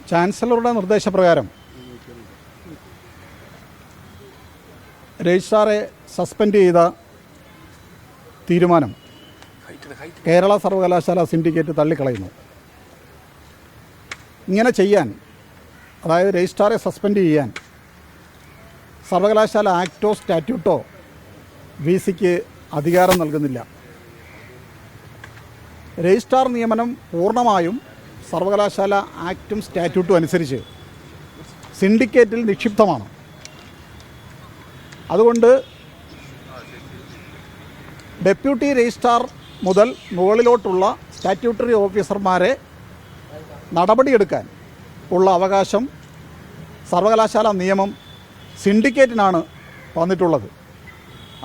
ചാൻസലറുടെ നിർദ്ദേശപ്രകാരം രജിസ്ട്രാറെ സസ്പെൻഡ് ചെയ്ത തീരുമാനം കേരള സർവകലാശാല സിൻഡിക്കേറ്റ് തള്ളിക്കളയുന്നു. ഇങ്ങനെ ചെയ്യാൻ, അതായത് രജിസ്ട്രാറെ സസ്പെൻഡ് ചെയ്യാൻ സർവകലാശാല ആക്റ്റോ സ്റ്റാറ്റ്യൂട്ടോ VC-ക്ക് അധികാരം നൽകുന്നില്ല. രജിസ്ട്രാർ നിയമനം പൂർണ്ണമായും സർവകലാശാല ആക്റ്റും സ്റ്റാറ്റ്യൂട്ടും അനുസരിച്ച് സിൻഡിക്കേറ്റിൽ നിക്ഷിപ്തമാണ്. അതുകൊണ്ട് ഡെപ്യൂട്ടി രജിസ്ട്രാർ മുതൽ മുകളിലോട്ടുള്ള സ്റ്റാറ്റ്യൂട്ടറി ഓഫീസർമാരെ നടപടിയെടുക്കാൻ ഉള്ള അവകാശം സർവകലാശാല നിയമം സിൻഡിക്കേറ്റിനാണ് വന്നിട്ടുള്ളത്.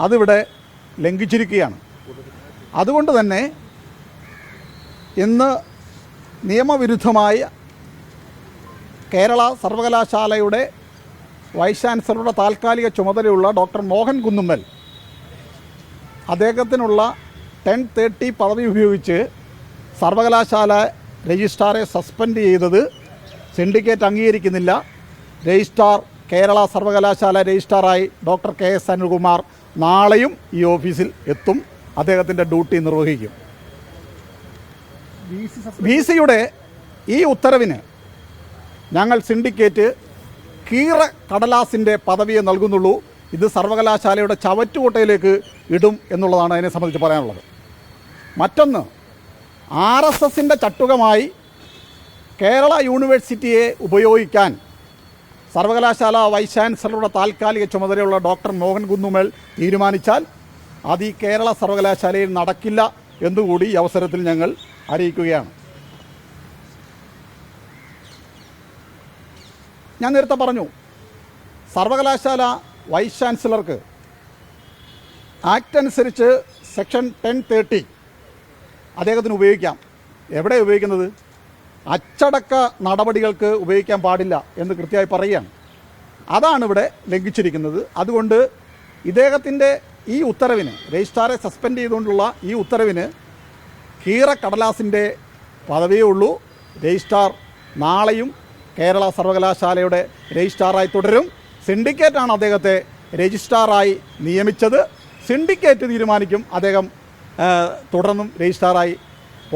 അതിവിടെ ലംഘിച്ചിരിക്കുകയാണ്. അതുകൊണ്ട് തന്നെ ഇന്ന് നിയമവിരുദ്ധമായ കേരള സർവകലാശാലയുടെ വൈസ് ചാൻസലറുടെ താൽക്കാലിക ചുമതലയുള്ള ഡോക്ടർ മോഹൻ കുന്നുമ്മൽ അദ്ദേഹത്തിനുള്ള 1030 പദവി ഉപയോഗിച്ച് സർവകലാശാല രജിസ്ട്രാറെ സസ്പെൻഡ് ചെയ്തത് സിൻഡിക്കേറ്റ് അംഗീകരിക്കുന്നില്ല. രജിസ്ട്രാർ കേരള സർവകലാശാല രജിസ്ട്രാറായി ഡോക്ടർ KS അനിൽകുമാർ നാളെയും ഈ ഓഫീസിൽ എത്തും. അദ്ദേഹത്തിൻ്റെ ഡ്യൂട്ടി നിർവഹിക്കും. VC-യുടെ ഈ ഉത്തരവിന് ഞങ്ങൾ സിൻഡിക്കേറ്റ് കീറ കടലാസിൻ്റെ പദവിയെ നൽകുന്നുള്ളൂ. ഇത് സർവകലാശാലയുടെ ചവറ്റുകൊട്ടയിലേക്ക് ഇടും എന്നുള്ളതാണ് അതിനെ സംബന്ധിച്ച് പറയാനുള്ളത്. മറ്റൊന്ന്, RSSൻ്റെ ചട്ടുകമായി കേരള യൂണിവേഴ്സിറ്റിയെ ഉപയോഗിക്കാൻ സർവകലാശാല വൈസ് ചാൻസലറുടെ താൽക്കാലിക ചുമതലയുള്ള ഡോക്ടർ മോഹൻ കുന്നുമ്മൽ തീരുമാനിച്ചാൽ അത് ഈ കേരള സർവകലാശാലയിൽ നടക്കില്ല എന്നുകൂടി ഈ അവസരത്തിൽ ഞങ്ങൾ അറിയിക്കുകയാണ്. ഞാൻ നേരത്തെ പറഞ്ഞു, സർവകലാശാല വൈസ് ചാൻസലർക്ക് ആക്ട് അനുസരിച്ച് സെക്ഷൻ 1030 അദ്ദേഹത്തിന് ഉപയോഗിക്കാം. എവിടെ ഉപയോഗിക്കുന്നത്? അച്ചടക്ക നടപടികൾക്ക് ഉപയോഗിക്കാൻ പാടില്ല എന്ന് കൃത്യമായി പറയുകയാണ്. അതാണ് ഇവിടെ ലംഘിച്ചിരിക്കുന്നത്. അതുകൊണ്ട് ഇദ്ദേഹത്തിൻ്റെ ഈ ഉത്തരവിന്, രജിസ്ട്രാറെ സസ്പെൻഡ് ചെയ്തുകൊണ്ടുള്ള ഈ ഉത്തരവിന് കീറ കടലാസിൻ്റെ പദവിയേ ഉള്ളൂ. രജിസ്ട്രാർ നാളെയും കേരള സർവകലാശാലയുടെ രജിസ്ട്രാറായി തുടരും. സിൻഡിക്കേറ്റാണ് അദ്ദേഹത്തെ രജിസ്ട്രാറായി നിയമിച്ചത്. സിൻഡിക്കേറ്റ് തീരുമാനിക്കും അദ്ദേഹം തുടർന്നും രജിസ്ട്രാറായി